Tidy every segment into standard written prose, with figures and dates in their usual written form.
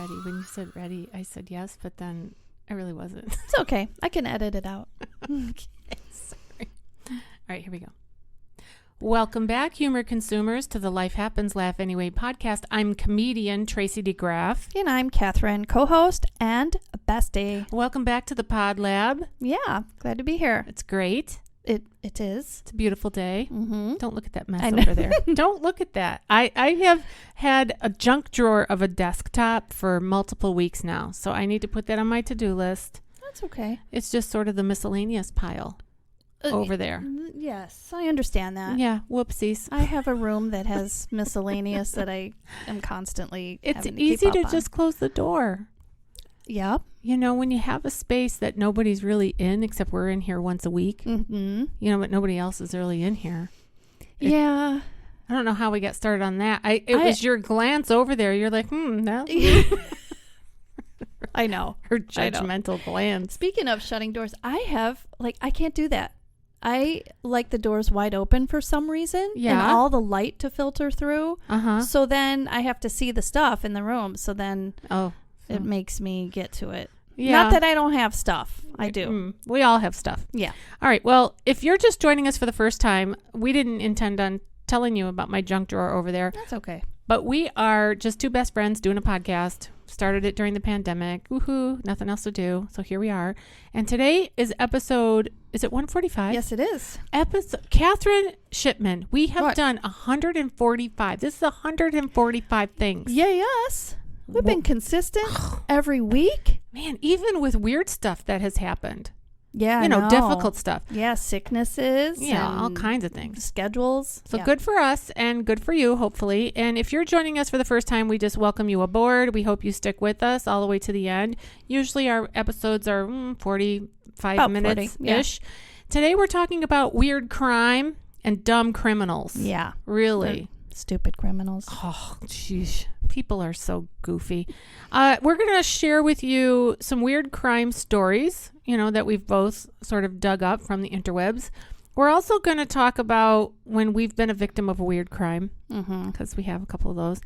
ready. When you said ready, I said yes, but then I really wasn't. It's okay. I can edit it out. Okay, sorry. All right, here we go. Welcome back, humor consumers, to the Life Happens, Laugh Anyway podcast. I'm comedian Tracy DeGraff. And I'm Catherine, co-host and bestie. Welcome back to the Pod Lab. Yeah, glad to be here. It's great. It is. It's a beautiful day. Mm-hmm. Don't look at that mess over there. Don't look at that. I have had a junk drawer of a desktop for multiple weeks now, so I need to put that on my to-do list. That's okay. It's just sort of the miscellaneous pile over there. Yes, I understand that. Yeah, whoopsies. I have a room that has miscellaneous that I am constantly It's having to easy keep to up on. just close the door. Yep. You know, when you have a space that nobody's really in, except we're in here once a week, Mm-hmm. you know, but nobody else is really in here. Yeah. I don't know how we got started on that. It was your glance over there. You're like, no. I know. Her judgmental glance. Speaking of shutting doors, I can't do that. I like the doors wide open for some reason. Yeah. And all the light to filter through. Uh-huh. So then I have to see the stuff in the room. So then it so- makes me get to it. Yeah. Not that I don't have stuff. I do. We all have stuff. Yeah. All right. Well, if you're just joining us for the first time, we didn't intend on telling you about my junk drawer over there. That's okay. But we are just two best friends doing a podcast. Started it during the pandemic. Woohoo. Nothing else to do. So here we are. And today is episode, is it 145? Yes, it is. Catherine Shipman. We have What? done 145. This is 145 things. Yeah, yes. We've been consistent every week. Man, even with weird stuff that has happened. Yeah, You know, difficult stuff. Yeah, sicknesses. Yeah, all and kinds of things. schedules. So Yeah. good for us and good for you, hopefully. And if you're joining us for the first time, we just welcome you aboard. We hope you stick with us all the way to the end. Usually our episodes are 45 About minutes-ish. 40, yeah. Today we're talking about weird crime and dumb criminals. Yeah. Really. Stupid criminals. Oh, jeez. People are so goofy. We're going to share with you some weird crime stories, you know, that we've both sort of dug up from the interwebs. We're also going to talk about when we've been a victim of a weird crime, because we have a couple of those.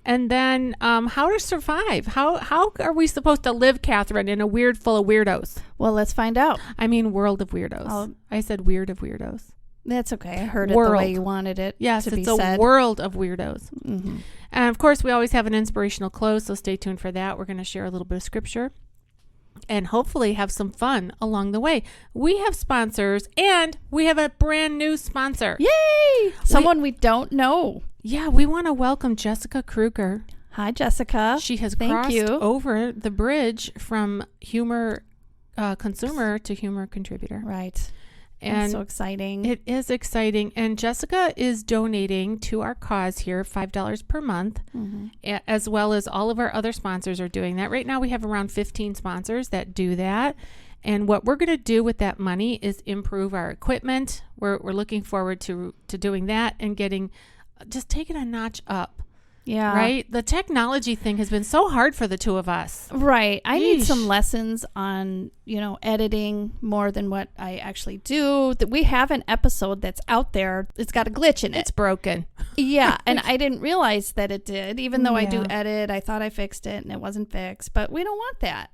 And then how to survive. How are we supposed to live, Catherine, in a weird full of weirdos? Well, let's find out. I mean, world of weirdos. I said weird of weirdos. That's okay. I heard it World. the way you wanted it Yes, to be it's said. a world of weirdos. Mm-hmm. And of course, we always have an inspirational close, so stay tuned for that. We're going to share a little bit of scripture and hopefully have some fun along the way. We have sponsors, and we have a brand new sponsor. Yay! Someone we don't know. Yeah, we want to welcome Jessica Kruger. Hi, Jessica. She has Thank crossed you. over the bridge from humor consumer to humor contributor. Right. And That's so exciting. it is exciting. And Jessica is donating to our cause here $5 per month, as well as all of our other sponsors are doing that. Right now we have around 15 sponsors that do that. And what we're going to do with that money is improve our equipment. We're looking forward to doing that and taking a notch up. Yeah. Right? The technology thing has been so hard for the two of us. Right. I need Yeesh. some lessons on, editing more than what I actually do. That we have an episode that's out there. It's got a glitch in it. It's broken. Yeah. And I didn't realize that it did. Even though I do Yeah. edit, I thought I fixed it and it wasn't fixed. But we don't want that.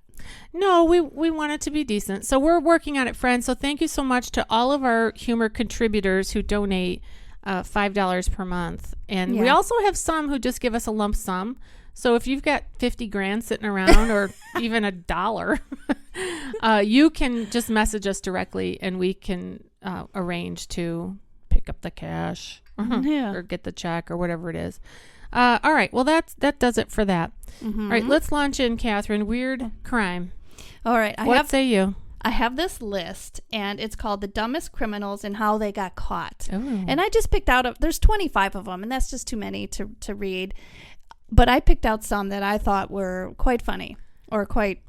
No, we want it to be decent. So we're working on it, friends. So thank you so much to all of our humor contributors who donate $5 per month. And we also have some who just give us a lump sum. So if you've got 50 grand sitting around or even $1, you can just message us directly and we can arrange to pick up the cash or get the check or whatever it is. All right. Well, that does it for that. All right. Let's launch in, Catherine. Weird crime. All right. What say you? I have this list, and it's called The Dumbest Criminals and How They Got Caught. Ooh. And I just picked out, there's 25 of them, and that's just too many to read. But I picked out some that I thought were quite funny or quite,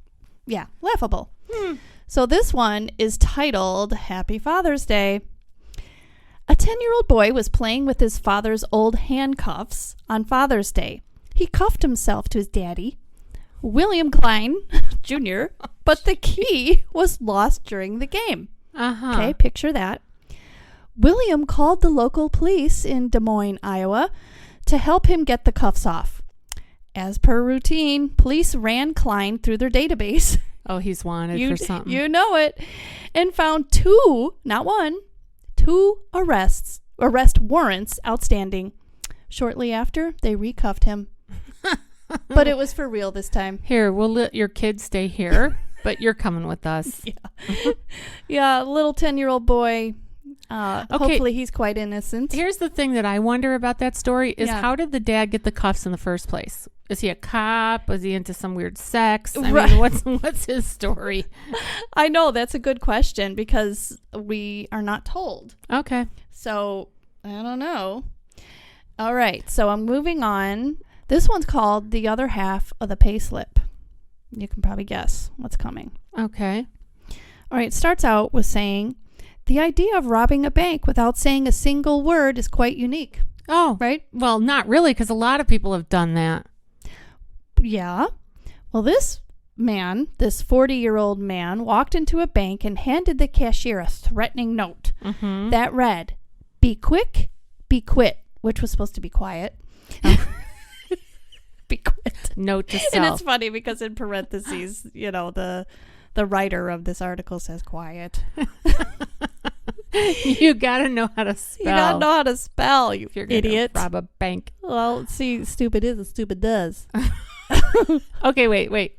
laughable. So this one is titled Happy Father's Day. A 10-year-old boy was playing with his father's old handcuffs on Father's Day. He cuffed himself to his daddy, William Klein Jr., but the key was lost during the game. Okay, picture that. William called the local police in Des Moines, Iowa, to help him get the cuffs off. As per routine, police ran Klein through their database. Oh, he's wanted for something. You know it. And found 2, not 1, 2 arrest warrants outstanding. Shortly after, they recuffed him. But it was for real this time. Here, we'll let your kids stay here, but you're coming with us. Yeah. Yeah, little 10-year-old boy. Hopefully he's quite innocent. Here's the thing that I wonder about that story is how did the dad get the cuffs in the first place? Is he a cop? Was he into some weird sex? I mean, what's his story? I know, that's a good question because we are not told. Okay. So, I don't know. All right, so I'm moving on. This one's called The Other Half of the Payslip. You can probably guess what's coming. Okay. All right, it starts out with saying, the idea of robbing a bank without saying a single word is quite unique. Oh. Right? Well, not really, because a lot of people have done that. Yeah. Well, this 40-year-old man, walked into a bank and handed the cashier a threatening note that read, be quick, be quit, which was supposed to be quiet. Be quit. Note to self. And it's funny because in parentheses, the writer of this article says quiet. You gotta know how to spell. You gotta know how to spell, you idiot. Rob a bank. Well, see, stupid is as stupid does. Okay, wait.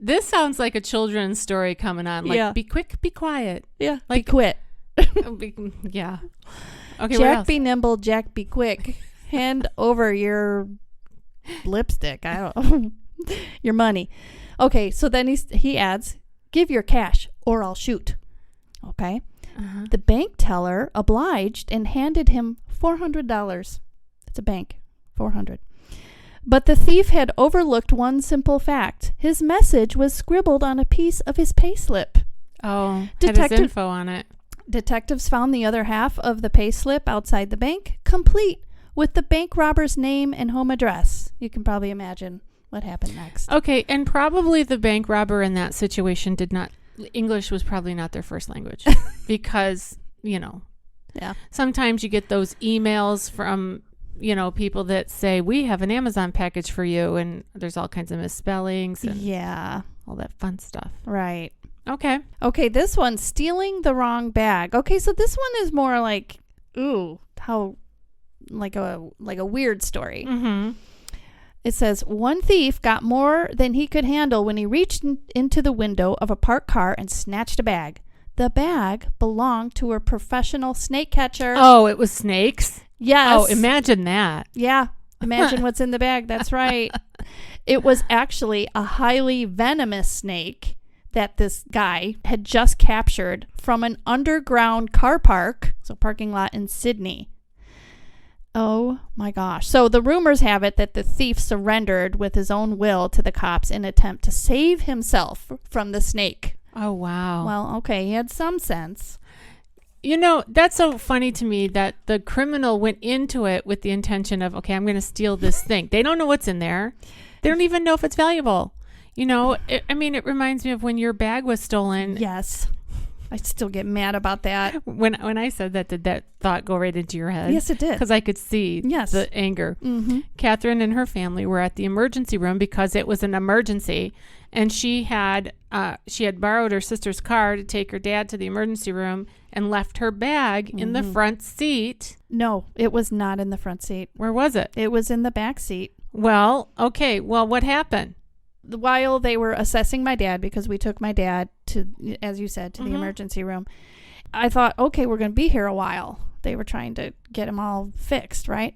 This sounds like a children's story coming on. Like, be quick, be quiet. Yeah, like, be quit. Yeah. Okay, Jack be nimble, Jack be quick. Hand over your lipstick. I don't know. Your money. Okay, so then he adds, give your cash or I'll shoot. Okay. The bank teller obliged and handed him $400. It's a bank. $400. But the thief had overlooked one simple fact. His message was scribbled on a piece of his payslip. Oh, had his info on it. Detectives found the other half of the payslip outside the bank, complete with the bank robber's name and home address. You can probably imagine what happened next. Okay, and probably the bank robber in that situation English was probably not their first language because, sometimes you get those emails from, people that say, we have an Amazon package for you, and there's all kinds of misspellings and all that fun stuff. Right. Okay, this one's stealing the wrong bag. Okay, so this one is more like, like a weird story. Mm-hmm. It says, one thief got more than he could handle when he reached into the window of a parked car and snatched a bag. The bag belonged to a professional snake catcher. Oh, it was snakes? Yes. Oh, imagine that. Yeah. Imagine what's in the bag. That's right. It was actually a highly venomous snake that this guy had just captured from an underground car park, so parking lot in Sydney. Oh my gosh. So the rumors have it that the thief surrendered with his own will to the cops in an attempt to save himself from the snake. Oh, wow. Well, okay. He had some sense. That's so funny to me that the criminal went into it with the intention of, okay, I'm going to steal this thing. They don't know what's in there. They don't even know if it's valuable. It reminds me of when your bag was stolen. Yes. I still get mad about that. When I said that, did that thought go right into your head? Yes, it did. Because I could see the anger. Mm-hmm. Catherine and her family were at the emergency room because it was an emergency. And she had borrowed her sister's car to take her dad to the emergency room and left her bag in the front seat. No, it was not in the front seat. Where was it? It was in the back seat. Well, okay. Well, what happened? While they were assessing my dad, because we took my dad to, as you said, to the emergency room, I thought, okay, we're going to be here a while. They were trying to get him all fixed, right?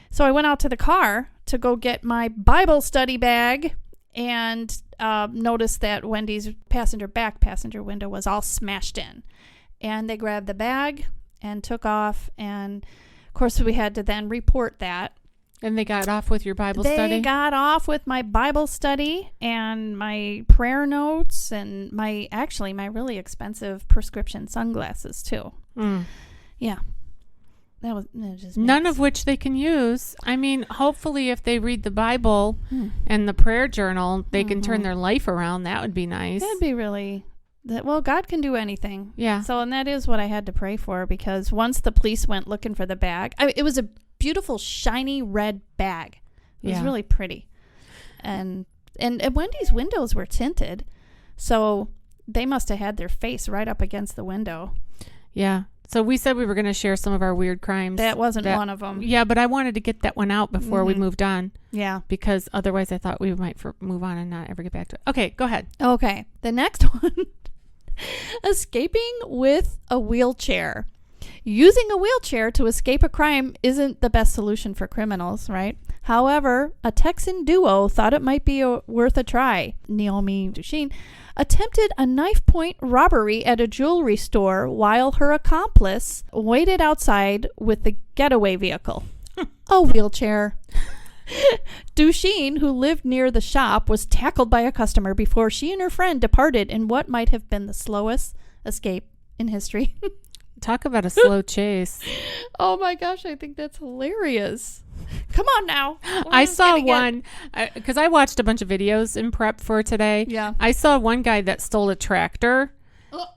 So I went out to the car to go get my Bible study bag and noticed that Wendy's back passenger window was all smashed in. And they grabbed the bag and took off. And, of course, we had to then report that. And they got off with your Bible study? They got off with my Bible study and my prayer notes and my really expensive prescription sunglasses, too. Yeah. That was just none of which they can use. I mean, hopefully if they read the Bible and the prayer journal, they can turn their life around. That would be nice. That'd be really... Well, God can do anything. Yeah. So, and that is what I had to pray for, because once the police went looking for the bag, it was a beautiful, shiny red bag. It was really pretty. And Wendy's windows were tinted, so they must have had their face right up against the window. Yeah. So we said we were going to share some of our weird crimes. That wasn't one of them. Yeah, but I wanted to get that one out before we moved on. Yeah. Because otherwise I thought we might move on and not ever get back to it. Okay, go ahead. Okay. The next one. Escaping with a wheelchair. Using a wheelchair to escape a crime isn't the best solution for criminals, right? However, a Texan duo thought it might be worth a try. Naomi Duchesne attempted a knife-point robbery at a jewelry store while her accomplice waited outside with the getaway vehicle, a wheelchair. Duchesne, who lived near the shop, was tackled by a customer before she and her friend departed in what might have been the slowest escape in history. Talk about a slow chase. Oh my gosh, I think that's hilarious. Come on now. I saw one because I watched a bunch of videos in prep for today. Yeah. I saw one guy that stole a tractor,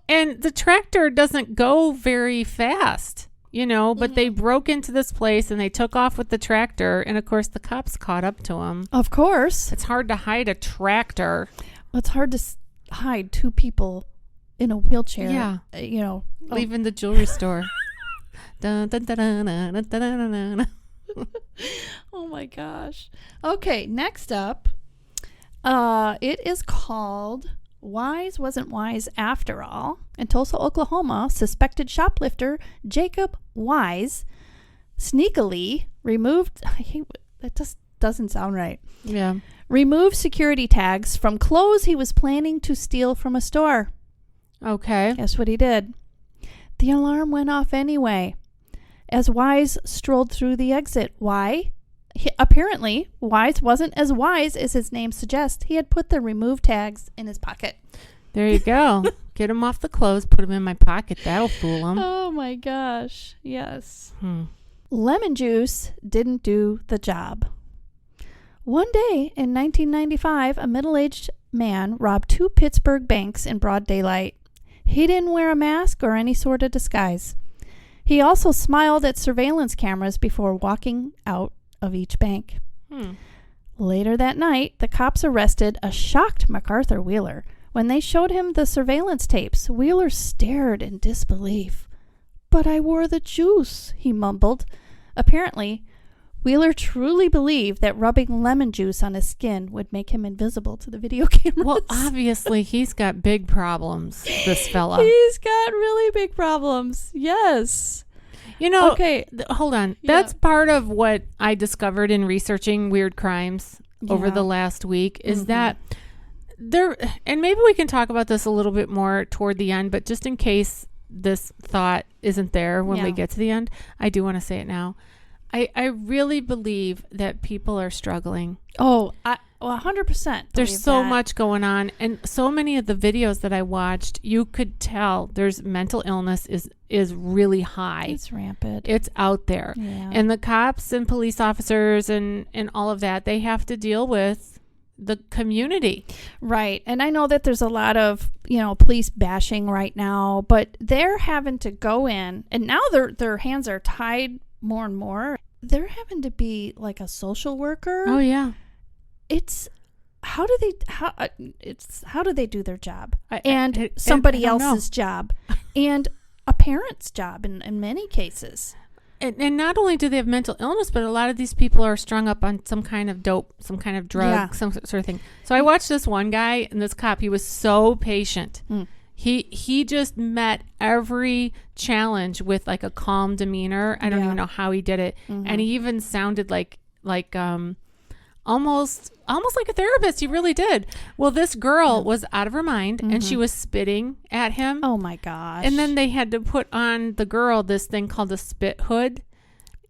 and the tractor doesn't go very fast, but they broke into this place and they took off with the tractor. And of course, the cops caught up to him. Of course. It's hard to hide a tractor. Well, it's hard to hide two people in a wheelchair. Yeah. Leaving the jewelry store. Dun, dun, dun, dun, dun, dun, dun, dun, dun. Oh my gosh. Okay, next up, it is called Wise Wasn't Wise After All. In Tulsa, Oklahoma, suspected shoplifter Jacob Wise sneakily removed, that just doesn't sound right. Yeah. Removed security tags from clothes he was planning to steal from a store. Okay. Guess what he did? The alarm went off anyway as Wise strolled through the exit. Why? Apparently, Wise wasn't as wise as his name suggests. He had put the remove tags in his pocket. There you go. Get him off the clothes, put him in my pocket. That'll fool him. Oh my gosh. Yes. Lemon juice didn't do the job. One day in 1995, a middle-aged man robbed 2 Pittsburgh banks in broad daylight. He didn't wear a mask or any sort of disguise. He also smiled at surveillance cameras before walking out of each bank. Later that night, the cops arrested a shocked MacArthur Wheeler. When they showed him the surveillance tapes, Wheeler stared in disbelief. "But I wore the juice," he mumbled. Apparently, Wheeler truly believed that rubbing lemon juice on his skin would make him invisible to the video cameras. Well, obviously, he's got big problems, this fella. He's got really big problems. Yes. Okay, hold on. Yeah. That's part of what I discovered in researching weird crimes over the last week is that there, and maybe we can talk about this a little bit more toward the end, but just in case this thought isn't there when we get to the end, I do want to say it now. I really believe that people are struggling. Oh, 100%. There's so much going on. And so many of the videos that I watched, you could tell there's mental illness is really high. It's rampant. It's out there. Yeah. And the cops and police officers and all of that, they have to deal with the community. Right. And I know that there's a lot of, police bashing right now, but they're having to go in, and now their hands are tied more and more. They're having to be like a social worker. Oh yeah. It's how do they do their job and somebody else's job and a parent's job in many cases. And not only do they have mental illness, but a lot of these people are strung up on some kind of dope, some kind of drug, some sort of thing. So I watched this one guy and this cop. He was so patient. He just met every challenge with like a calm demeanor. I don't even know how he did it. And he even sounded like almost like a therapist. He really did. Well, this girl was out of her mind and she was spitting at him. Oh my gosh. And then they had to put on the girl this thing called a spit hood.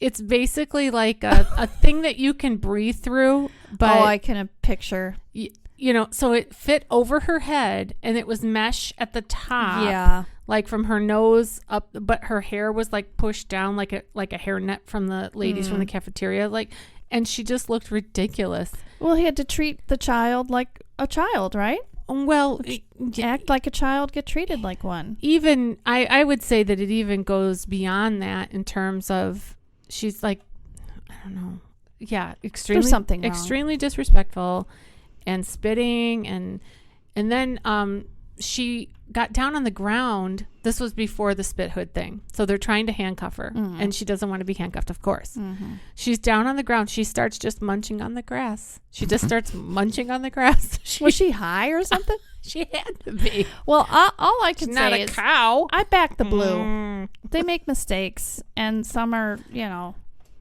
It's basically like a thing that you can breathe through. But I can picture. So it fit over her head and it was mesh at the top. Yeah. Like from her nose up, but her hair was like pushed down like a hairnet from the ladies from the cafeteria. And she just looked ridiculous. Well, he had to treat the child like a child, right? Well, act like a child, get treated like one. Even, I would say that it even goes beyond that in terms of she's like, I don't know. Yeah, extremely There's something wrong. Extremely disrespectful. and spitting. And then she got down on the ground. This was before the spit hood thing. So they're trying to handcuff her. And she doesn't want to be handcuffed, of course. She's down on the ground. She starts just munching on the grass. She just starts munching on the grass. Was she high or something? She had to be. Well, all I can Not say a is cow. I back the blue. They make mistakes, and some are,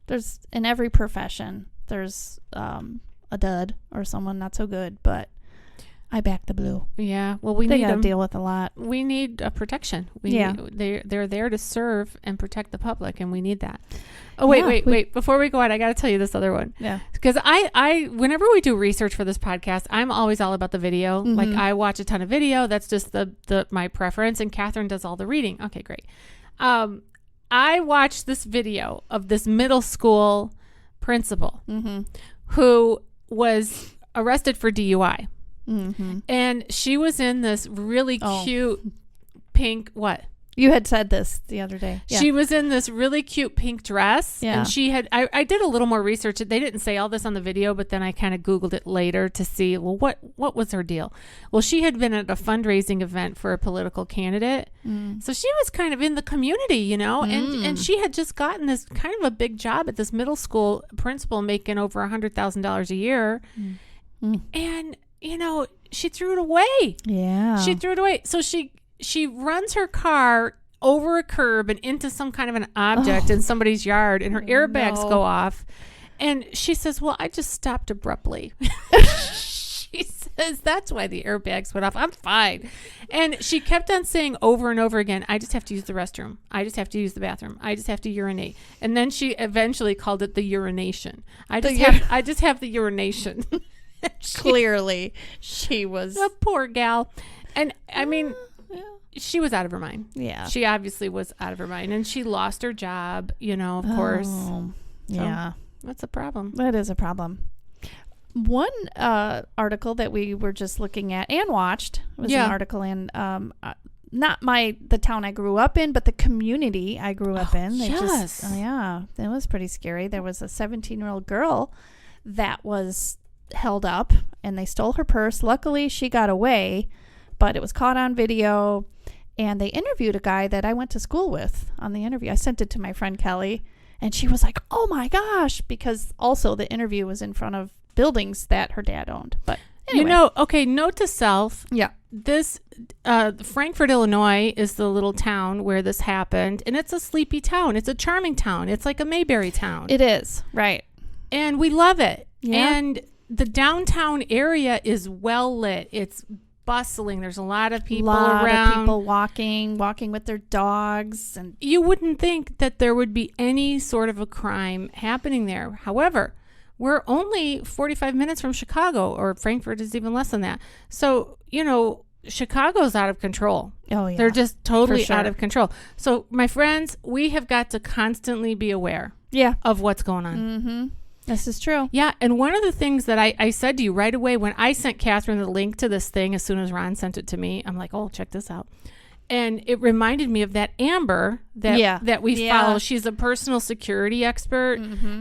there's in every profession, there's a dud or someone not so good, but I back the blue. Yeah, well, they need gotta them. deal with a lot. We need protection. They're there to serve and protect the public, and we need that. Oh, wait. Before we go on, I got to tell you this other one. Yeah. Because I whenever we do research for this podcast, I'm always all about the video. Like, I watch a ton of video. That's just my preference. And Catherine does all the reading. Okay, great. I watched this video of this middle school principal who was arrested for DUI. And she was in this really cute pink, what? You had said this the other day. Yeah. She was in this really cute pink dress. Yeah. And she had, I did a little more research. They didn't say all this on the video, but then I kind of Googled it later to see, well, what was her deal? Well, she had been at a fundraising event for a political candidate. So she was kind of in the community, and she had just gotten this kind of a big job at this middle school principal making over $100,000 a year. And, she threw it away. Yeah. She threw it away. So she runs her car over a curb and into some kind of an object in somebody's yard, and her airbags go off. And she says, well, I just stopped abruptly. She says, that's why the airbags went off. I'm fine. And she kept on saying over and over again, I just have to use the restroom. I just have to use the bathroom. I just have to urinate. And then she eventually called it the urination. I just have the urination. Clearly, she was a poor gal. And I mean, she was out of her mind. Yeah. She obviously was out of her mind, and she lost her job, of course. Yeah. So that's a problem. That is a problem. One article that we were just looking at and watched was an article in not the town I grew up in, but the community I grew up in. It was pretty scary. There was a 17-year-old girl that was held up, and they stole her purse. Luckily, she got away, but it was caught on video, and they interviewed a guy that I went to school with on the interview. I sent it to my friend Kelly, and she was like, oh my gosh, because also the interview was in front of buildings that her dad owned. But anyway. Okay, note to self. Yeah. This, Frankfort, Illinois is the little town where this happened, and it's a sleepy town. It's a charming town. It's like a Mayberry town. It is, right. And we love it. Yeah. And the downtown area is well lit. It's bustling. There's a lot of people around. People walking with their dogs. And you wouldn't think that there would be any sort of a crime happening there. However, we're only 45 minutes from Chicago, or Frankfurt is even less than that. So, Chicago's out of control. Oh, yeah. They're just totally out of control. So, my friends, we have got to constantly be aware of what's going on. Mm-hmm. This is true. Yeah, and one of the things that I said to you right away when I sent Catherine the link to this thing, as soon as Ron sent it to me, I'm like, oh, check this out. And it reminded me of that Amber that we follow. She's a personal security expert.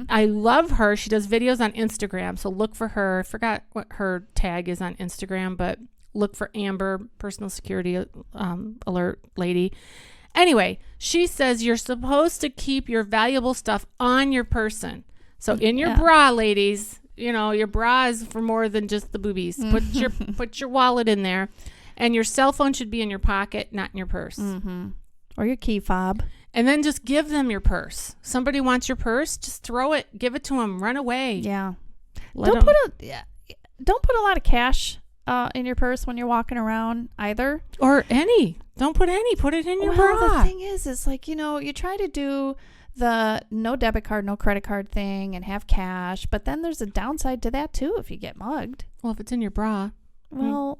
I love her. She does videos on Instagram, so look for her. I forgot what her tag is on Instagram, but look for Amber, personal security alert lady. Anyway, she says you're supposed to keep your valuable stuff on your person. So in your bra, ladies, your bra is for more than just the boobies. Put your wallet in there, and your cell phone should be in your pocket, not in your purse. Or your key fob. And then just give them your purse. Somebody wants your purse, just throw it, give it to them, run away. Yeah. Don't put a lot of cash in your purse when you're walking around either. Or any. Don't put any. Put it in your bra. The thing is like, you try to do the no debit card, no credit card thing and have cash, but then there's a downside to that too if you get mugged. Well, if it's in your bra. Well,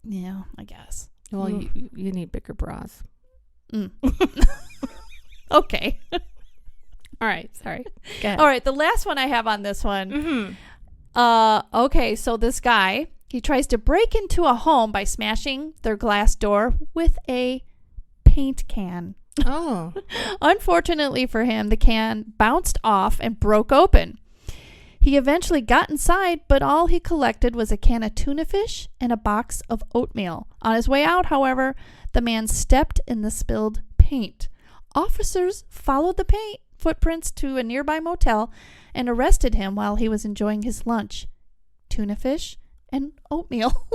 yeah, I guess. Well, you need bigger bras. Okay. All right. Sorry. Go ahead. All right. The last one I have on this one. Okay. So this guy, he tries to break into a home by smashing their glass door with a paint can. Unfortunately for him, the can bounced off and broke open. He eventually got inside, but all he collected was a can of tuna fish and a box of oatmeal. On his way out, however, the man stepped in the spilled paint. Officers followed the paint footprints to a nearby motel and arrested him while he was enjoying his lunch. Tuna fish and oatmeal.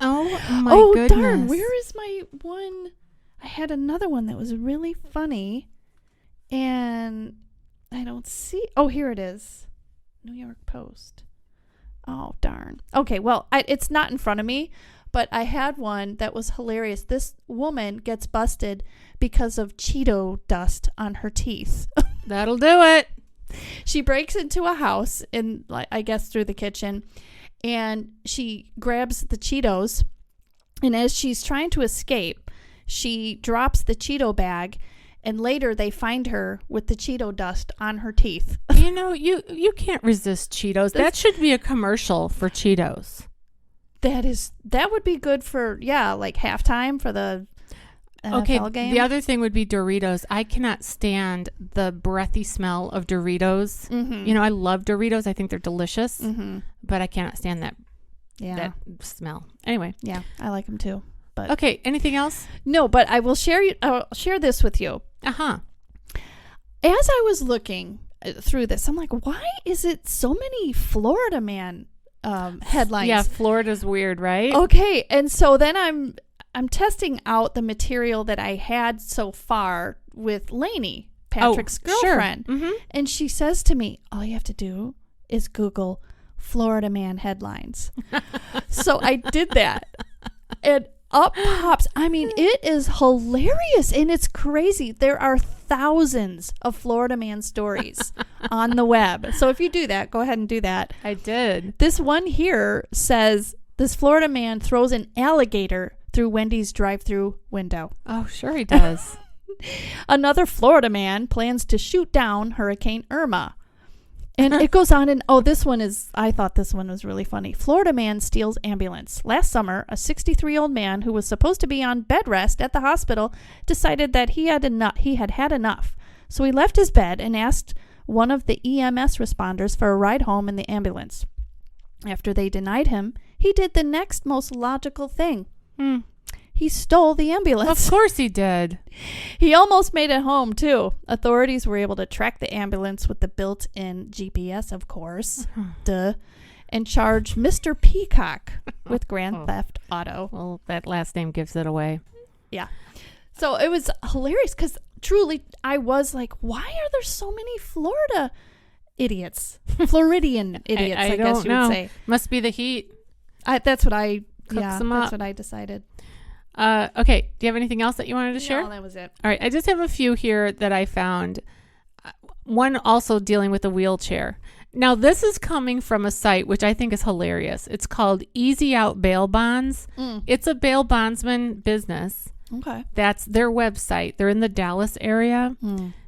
Oh, my goodness. Oh, darn. Where is my one? I had another one that was really funny, and I don't see. Oh, here it is. New York Post. Oh, darn. Okay, well, it's not in front of me, but I had one that was hilarious. This woman gets busted because of Cheeto dust on her teeth. That'll do it. She breaks into a house, I guess through the kitchen, and she grabs the Cheetos, and as she's trying to escape, she drops the Cheeto bag, and later they find her with the Cheeto dust on her teeth. You know, you can't resist Cheetos. That should be a commercial for Cheetos. That would be good for, like halftime for the NFL game. The other thing would be Doritos. I cannot stand the breathy smell of Doritos. Mm-hmm. You know, I love Doritos. I think they're delicious, but I cannot stand that smell. Anyway. Yeah, I like them too. But okay, anything else? No, but I'll share this with you. Uh-huh. As I was looking through this, I'm like, why is it so many Florida man headlines? Yeah, Florida's weird, right? Okay, and so then I'm testing out the material that I had so far with Lainey, Patrick's girlfriend. Sure. Mm-hmm. And she says to me, all you have to do is Google Florida man headlines. So I did that. And up pops. I mean, it is hilarious and it's crazy. There are thousands of Florida man stories on the web. So if you do that, go ahead and do that. I did. This one here says, this Florida man throws an alligator through Wendy's drive-thru window. Oh, sure he does. Another Florida man plans to shoot down Hurricane Irma. And it goes on, and I thought this one was really funny. Florida man steals ambulance. Last summer, a 63-year-old man who was supposed to be on bed rest at the hospital decided that he had had enough. So he left his bed and asked one of the EMS responders for a ride home in the ambulance. After they denied him, he did the next most logical thing. He stole the ambulance. Of course he did. He almost made it home, too. Authorities were able to track the ambulance with the built-in GPS, of course, and charge Mr. Peacock with grand theft auto. Well, that last name gives it away. Yeah. So it was hilarious because truly I was like, why are there so many Florida idiots? Floridian idiots, I guess you would say. Must be the heat. That's what I decided. Okay. Do you have anything else that you wanted to share? No, that was it. All right. I just have a few here that I found. One also dealing with a wheelchair. Now, this is coming from a site which I think is hilarious. It's called Easy Out Bail Bonds. It's a bail bondsman business. Okay. That's their website. They're in the Dallas area.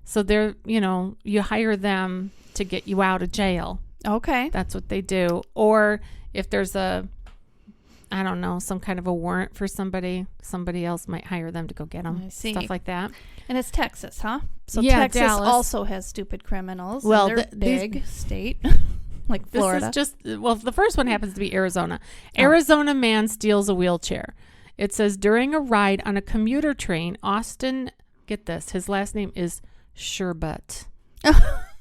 So they're, you hire them to get you out of jail. Okay. That's what they do. Or if there's some kind of a warrant for somebody else might hire them to go get them. I see. Stuff like that. And it's Texas, huh? So yeah, Texas Dallas also has stupid criminals. Well, they're big state like Florida. This is the first one happens to be Arizona. Arizona man steals a wheelchair. It says during a ride on a commuter train, Austin, get this, his last name is Sherbut.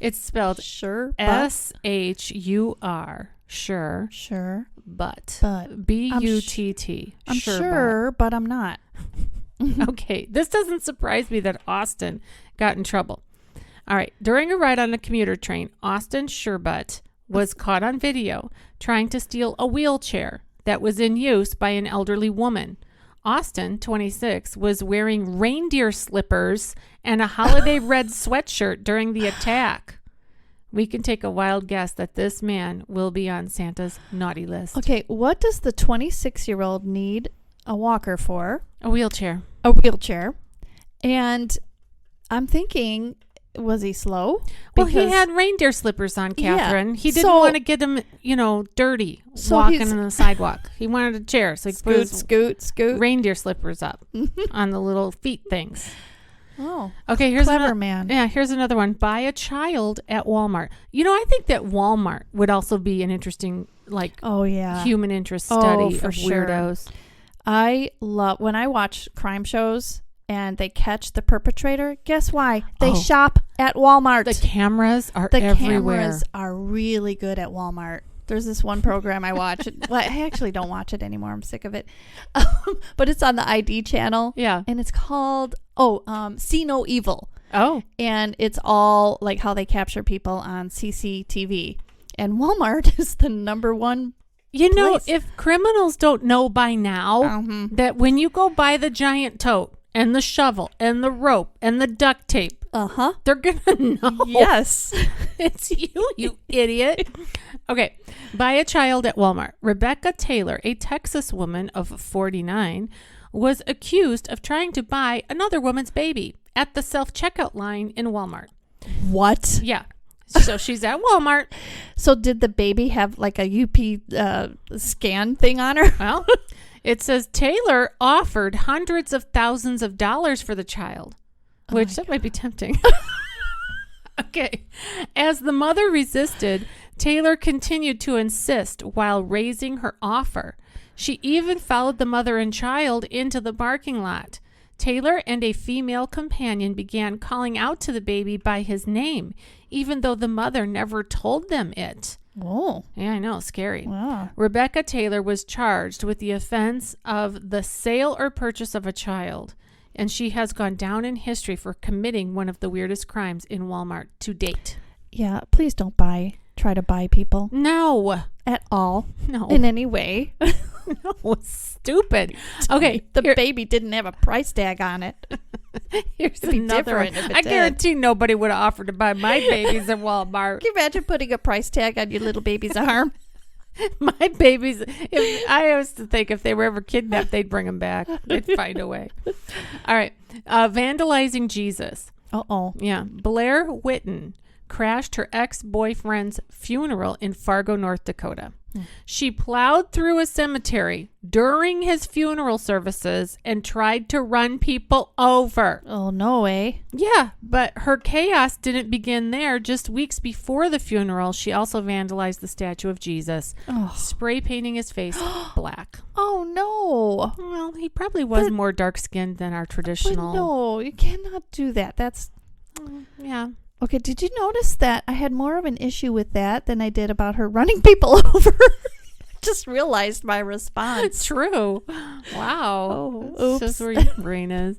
It's spelled Sherbut. S-H-U-R. Sure. But. B-U-T-T. I'm sure, but I'm not. Okay. This doesn't surprise me that Austin got in trouble. All right. During a ride on a commuter train, Austin Sherbut was caught on video trying to steal a wheelchair that was in use by an elderly woman. Austin, 26, was wearing reindeer slippers and a holiday red sweatshirt during the attack. We can take a wild guess that this man will be on Santa's naughty list. Okay, what does the 26-year-old need a walker for? A wheelchair. A wheelchair. And I'm thinking, was he slow? Well, he had reindeer slippers on, Catherine. Yeah, he didn't want to get him, dirty walking on the sidewalk. He wanted a chair, so he put his scoot reindeer slippers up on the little feet things. Oh. Okay, here's clever another man. Yeah, here's another one. Buy a child at Walmart. I think that Walmart would also be an interesting human interest study for of sure. weirdos. I love when I watch crime shows and they catch the perpetrator. Guess why? They shop at Walmart. The cameras are the everywhere. cameras are really good at Walmart. There's this one program I watch. Well, I actually don't watch it anymore. I'm sick of it. But it's on the ID channel. Yeah. And it's called, See No Evil. Oh. And it's all like how they capture people on CCTV. And Walmart is the number one place. If criminals don't know by now that when you go buy the giant tote and the shovel and the rope and the duct tape, they're going to know. Yes. It's you idiot. Okay. Buy a child at Walmart. Rebecca Taylor, a Texas woman of 49, was accused of trying to buy another woman's baby at the self-checkout line in Walmart. What? Yeah. So she's at Walmart. So did the baby have like a UP scan thing on her? Well, it says Taylor offered hundreds of thousands of dollars for the child, which that might be tempting. Okay. As the mother resisted, Taylor continued to insist while raising her offer. She even followed the mother and child into the parking lot. Taylor and a female companion began calling out to the baby by his name, even though the mother never told them it. Oh. Yeah, I know. Scary. Wow. Rebecca Taylor was charged with the offense of the sale or purchase of a child, and she has gone down in history for committing one of the weirdest crimes in Walmart to date. Yeah, please don't try to buy people. No. At all. No. In any way. No, stupid. Okay. The baby didn't have a price tag on it. Here's It'd be another one. different if it I did. guarantee nobody would have offered to buy my babies at Walmart. Can you imagine putting a price tag on your little baby's arm? My babies, I used to think if they were ever kidnapped, they'd bring them back. They'd find a way. All right. Vandalizing Jesus. Uh-oh. Yeah. Blair Whitten crashed her ex-boyfriend's funeral in Fargo, North Dakota. She plowed through a cemetery during his funeral services and tried to run people over. Oh, no way. Yeah, but her chaos didn't begin there. Just weeks before the funeral, she also vandalized the statue of Jesus, spray painting his face black. Oh, no. Well, he probably was more dark-skinned than our traditional. But no, you cannot do that. That's... Yeah. Okay, did you notice that I had more of an issue with that than I did about her running people over? Just realized my response. It's true. Wow. Oh, That's oops. just where your brain is.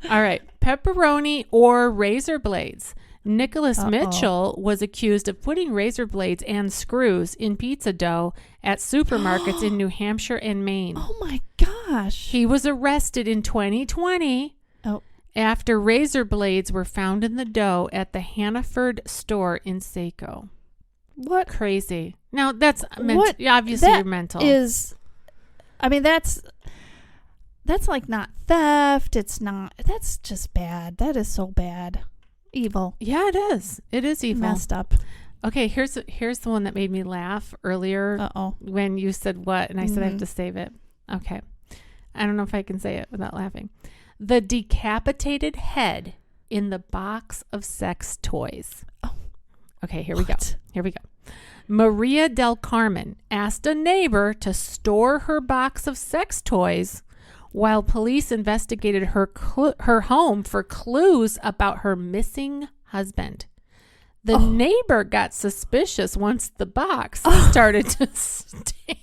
All right. Pepperoni or razor blades. Nicholas Mitchell was accused of putting razor blades and screws in pizza dough at supermarkets in New Hampshire and Maine. Oh, my gosh. He was arrested in 2020 after razor blades were found in the dough at the Hannaford store in Saco. What? Crazy. Now, that's What? obviously That you're mental. That's like not theft. It's not. That's just bad. That is so bad. Evil. Yeah, it is. It is evil. Messed up. Okay, here's the one that made me laugh earlier when you said what, and I said I have to save it. Okay. I don't know if I can say it without laughing. The decapitated head in the box of sex toys. Oh. Okay, here we go. Maria del Carmen asked a neighbor to store her box of sex toys while police investigated her home for clues about her missing husband. The neighbor got suspicious once the box started to stink.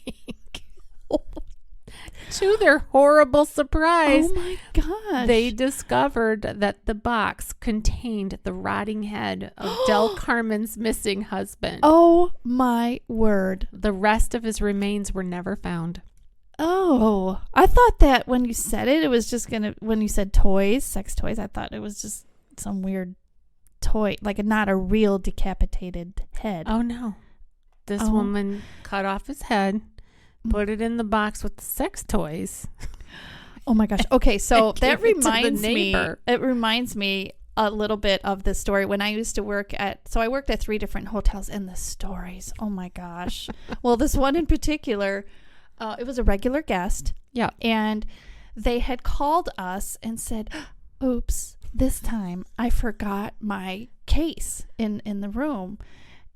To their horrible surprise, oh my gosh, they discovered that the box contained the rotting head of Del Carmen's missing husband. Oh my word. The rest of his remains were never found. Oh, I thought that when you said it was just when you said toys, sex toys, I thought it was just some weird toy, like not a real decapitated head. Oh no. This woman cut off his head, put it in the box with the sex toys. Oh my gosh. Okay, so that reminds me. It reminds me a little bit of the story when I used to work I worked at 3 different hotels, and the stories. Oh my gosh. Well, this one in particular, it was a regular guest. Yeah. And they had called us and said, "Oops, this time I forgot my case in the room.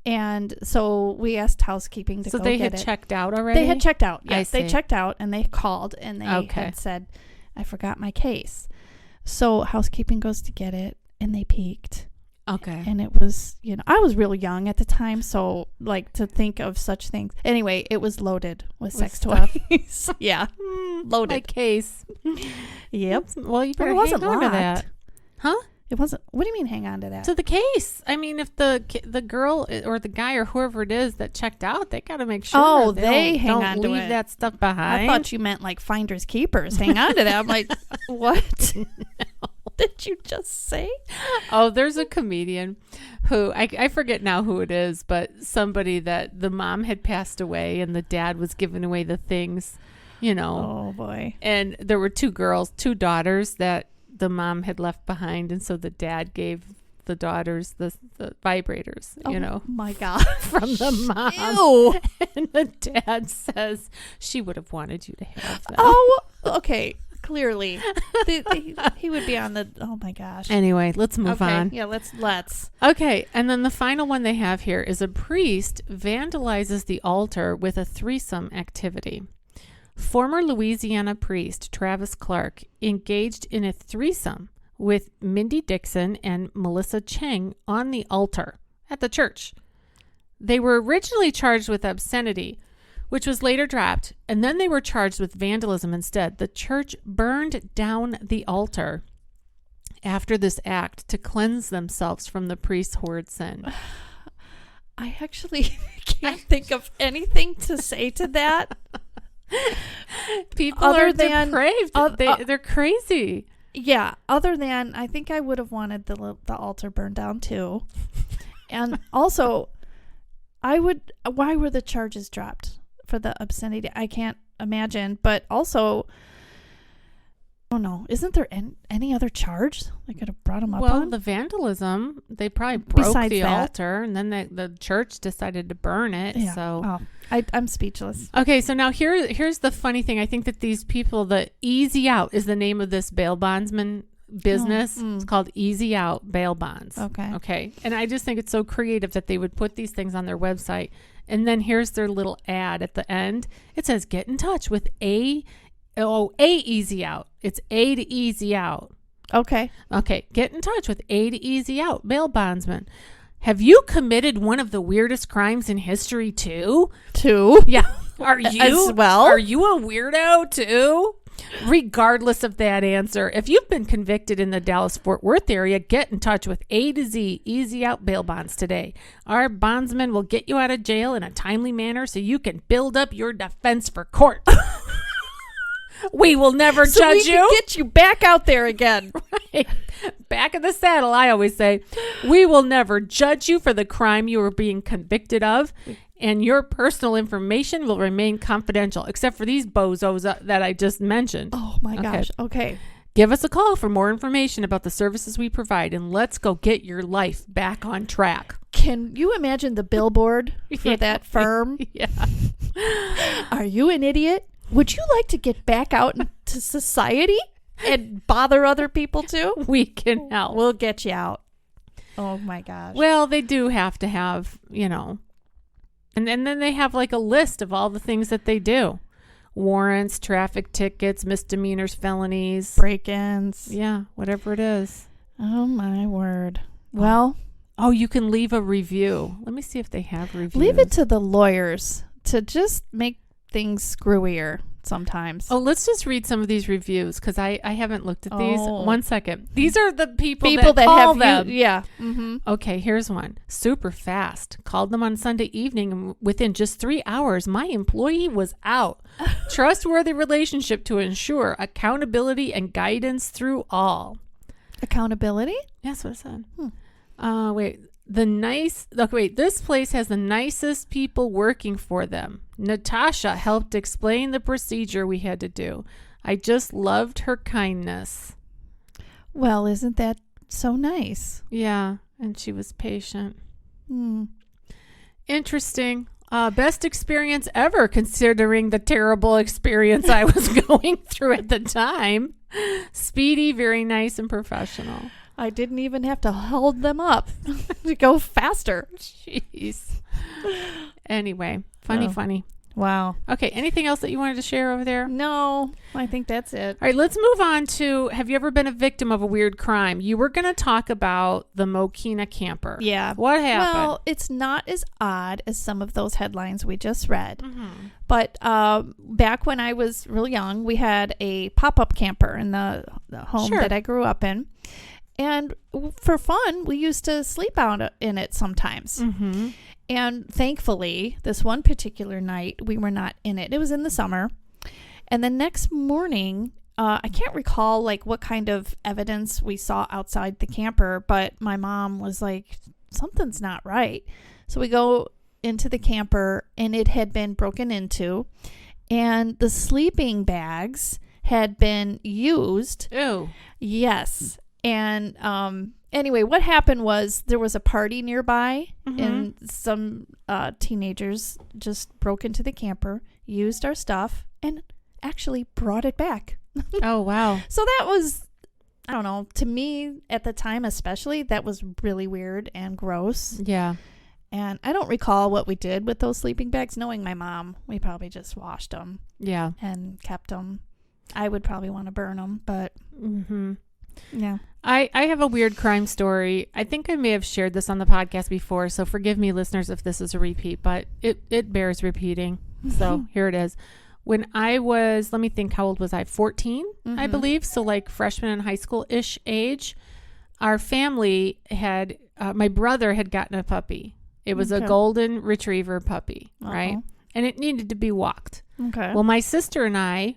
And so we asked housekeeping to go get it. So they had checked out already? They had checked out. Yes, I see. they checked out and they called and they had said, I forgot my case. So housekeeping goes to get it and they peeked. Okay. And it was, I was really young at the time, so like to think of such things. Anyway, it was loaded with sex toys. Yeah. Loaded. My case. Yep. Well, you better it wasn't hang on to locked. that. Huh? It wasn't. What do you mean hang on to that? To the case. I mean, if the girl or the guy or whoever it is that checked out, they got to make sure. Oh, they hang don't on to leave it. that stuff behind. I thought you meant like finders keepers. Hang on to that. I'm like, what? No. Did you just say? Oh, there's a comedian who I forget now who it is, but somebody that the mom had passed away and the dad was giving away the things, Oh boy. And there were two daughters that the mom had left behind, and so the dad gave the daughters the vibrators, Oh my God. from the mom. Ew. And the dad says she would have wanted you to have them. Oh, okay. Clearly, he would be on the. Oh my gosh. Anyway, let's move on. Yeah, let's. Okay, and then the final one they have here is a priest vandalizes the altar with a threesome activity. Former Louisiana priest Travis Clark engaged in a threesome with Mindy Dixon and Melissa Cheng on the altar at the church. They were originally charged with obscenity, which was later dropped, and then they were charged with vandalism instead. The church burned down the altar after this act to cleanse themselves from the priest's horrid sin. I actually can't think of anything to say to that. People are depraved. They're crazy. Yeah, other than I think I would have wanted the altar burned down too. And also, why were the charges dropped? For the obscenity, I can't imagine. But also, I don't know. Isn't there any other charge they could have brought him up on? Well, the vandalism, they probably broke Besides the that. altar, and then the church decided to burn it. Yeah. So, I'm speechless. Okay, so now here's the funny thing. I think that these people, the Easy Out is the name of this bail bondsman business. It's called Easy Out Bail Bonds. Okay. And I just think it's so creative that they would put these things on their website. And then here's their little ad at the end. It says, get in touch with A Easy Out. It's A to Easy Out. Okay. Get in touch with A to Easy Out Bail Bondsman. Have you committed one of the weirdest crimes in history too? Yeah. Are you? As well? Are you a weirdo too? Regardless of that answer, if you've been convicted in the Dallas-Fort Worth area, get in touch with A to Z Easy Out Bail Bonds today. Our bondsmen will get you out of jail in a timely manner so you can build up your defense for court. We will never judge you. Can get you back out there again. Right. Back in the saddle, I always say. We will never judge you for the crime you are being convicted of, and your personal information will remain confidential, except for these bozos that I just mentioned. Oh, my gosh. Okay. Give us a call for more information about the services we provide, and let's go get your life back on track. Can you imagine the billboard for that firm? Yeah. Are you an idiot? Would you like to get back out into society and bother other people too? We can help. We'll get you out. Oh, my gosh. Well, they do have to have, and then they have like a list of all the things that they do. Warrants, traffic tickets, misdemeanors, felonies. Break-ins. Yeah, whatever it is. Oh, my word. Well. Oh, you can leave a review. Let me see if they have reviews. Leave it to the lawyers to just make things screwier sometimes. Oh, let's just read some of these reviews because I haven't looked at these. 1 second. These are the people that call them. Yeah. Mm-hmm. Okay, here's one. Super fast. Called them on Sunday evening, and within just 3 hours, my employee was out. Trustworthy relationship to ensure accountability and guidance through all. Accountability? That's what it said. This place has the nicest people working for them. Natasha helped explain the procedure we had to do. I just loved her kindness. Well, isn't that so nice? Yeah, and she was patient. Interesting. Best experience ever, considering the terrible experience I was going through at the time. Speedy, very nice and professional. I didn't even have to hold them up to go faster. Jeez. Anyway, funny. Wow. Okay, anything else that you wanted to share over there? No, I think that's it. All right, let's move on to, have you ever been a victim of a weird crime? You were going to talk about the Mokina camper. Yeah. What happened? Well, it's not as odd as some of those headlines we just read. Mm-hmm. But back when I was real young, we had a pop-up camper in the home that I grew up in. And for fun, we used to sleep out in it sometimes. Mm-hmm. And thankfully, this one particular night, we were not in it. It was in the summer. And the next morning, I can't recall like what kind of evidence we saw outside the camper, but my mom was like, something's not right. So we go into the camper and it had been broken into and the sleeping bags had been used. Ew. Yes. And anyway, what happened was there was a party nearby and some teenagers just broke into the camper, used our stuff, and actually brought it back. Oh, wow. So that was, I don't know, to me at the time especially, that was really weird and gross. Yeah. And I don't recall what we did with those sleeping bags. Knowing my mom, we probably just washed them. Yeah. And kept them. I would probably want to burn them, but yeah. I have a weird crime story. I think I may have shared this on the podcast before, so forgive me, listeners, if this is a repeat, but it bears repeating. So here it is. When I was, let me think, how old was I? 14, I believe. So like freshman in high school-ish age. Our family had, my brother had gotten a puppy. It was a golden retriever puppy, right? And it needed to be walked. Okay. Well, my sister and I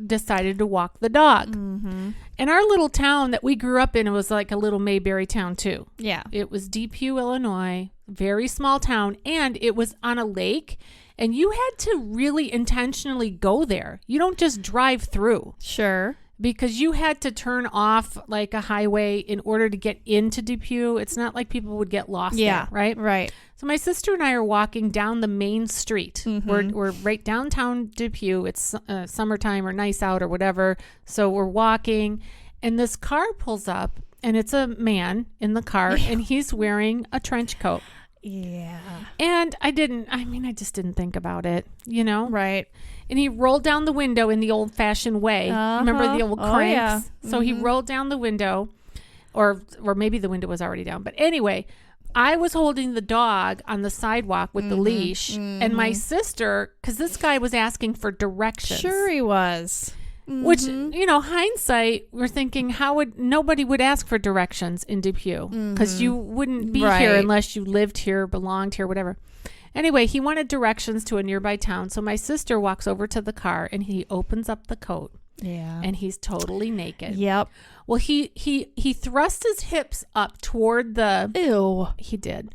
decided to walk the dog. And our little town that we grew up in, it was like a little Mayberry town too. Yeah. It was Depew, Illinois, very small town, and it was on a lake, and you had to really intentionally go there. You don't just drive through. Sure. Because you had to turn off like a highway in order to get into Depew. It's not like people would get lost there, right? Right. So my sister and I are walking down the main street. We're right downtown Depew. It's summertime or nice out or whatever. So we're walking and this car pulls up and it's a man in the car and he's wearing a trench coat. Yeah. And I just didn't think about it, you know? Right. And he rolled down the window in the old-fashioned way. Remember the old cranks? Yeah. So he rolled down the window, or maybe the window was already down. But anyway, I was holding the dog on the sidewalk with the leash, and my sister, because this guy was asking for directions. Sure he was. Which, hindsight, we're thinking, nobody would ask for directions in Depew because you wouldn't be here unless you lived here, belonged here, whatever. Anyway, he wanted directions to a nearby town. So my sister walks over to the car and he opens up the coat. Yeah. And he's totally naked. Yep. Well, he thrust his hips up toward Ew. He did.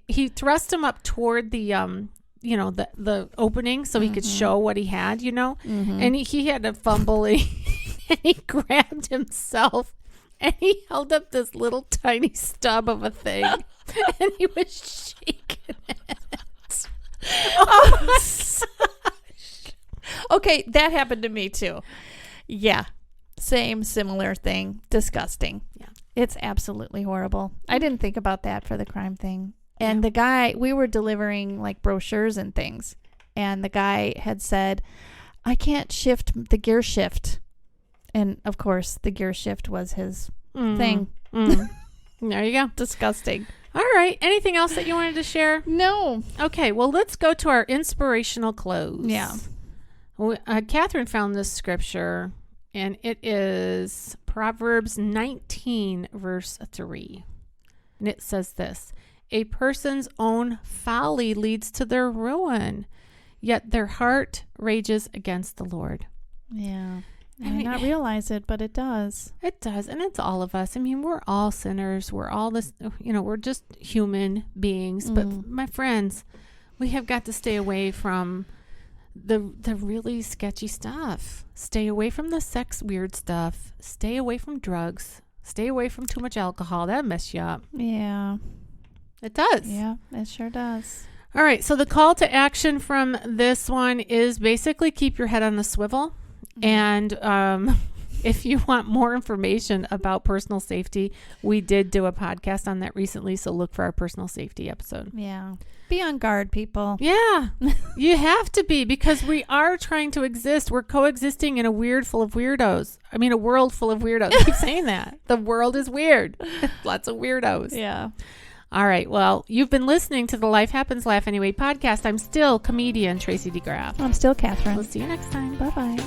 He thrust him up toward the the opening so he could show what he had, and he had to fumble and he grabbed himself and he held up this little tiny stub of a thing and he was shaking it. Oh, okay, that happened to me too. Yeah. Similar thing. Disgusting. Yeah. It's absolutely horrible. I didn't think about that for the crime thing. And the guy, we were delivering like brochures and things. And the guy had said, I can't shift the gear shift. And of course, the gear shift was his thing. There you go. Disgusting. All right. Anything else that you wanted to share? No. Okay. Well, let's go to our inspirational close. Yeah. Catherine found this scripture, and it is Proverbs 19, verse 3. And it says this: a person's own folly leads to their ruin, yet their heart rages against the Lord. Yeah. I may not realize it, but it does. It does. And it's all of us. I mean, we're all sinners. We're all this, we're just human beings. But my friends, we have got to stay away from the really sketchy stuff. Stay away from the sex weird stuff. Stay away from drugs. Stay away from too much alcohol. That mess you up. Yeah. It does. Yeah, it sure does. All right. So the call to action from this one is basically keep your head on the swivel. And If you want more information about personal safety, we did do a podcast on that recently, so look for our personal safety episode. Yeah. Be on guard, people. Yeah. You have to be, because we are trying to exist. We're coexisting in a world full of weirdos. I keep saying that. The world is weird. Lots of weirdos. Yeah. All right. Well, you've been listening to the Life Happens Laugh Anyway podcast. I'm still comedian Tracy DeGraff. I'm still Catherine. We'll see you next time. Bye-bye.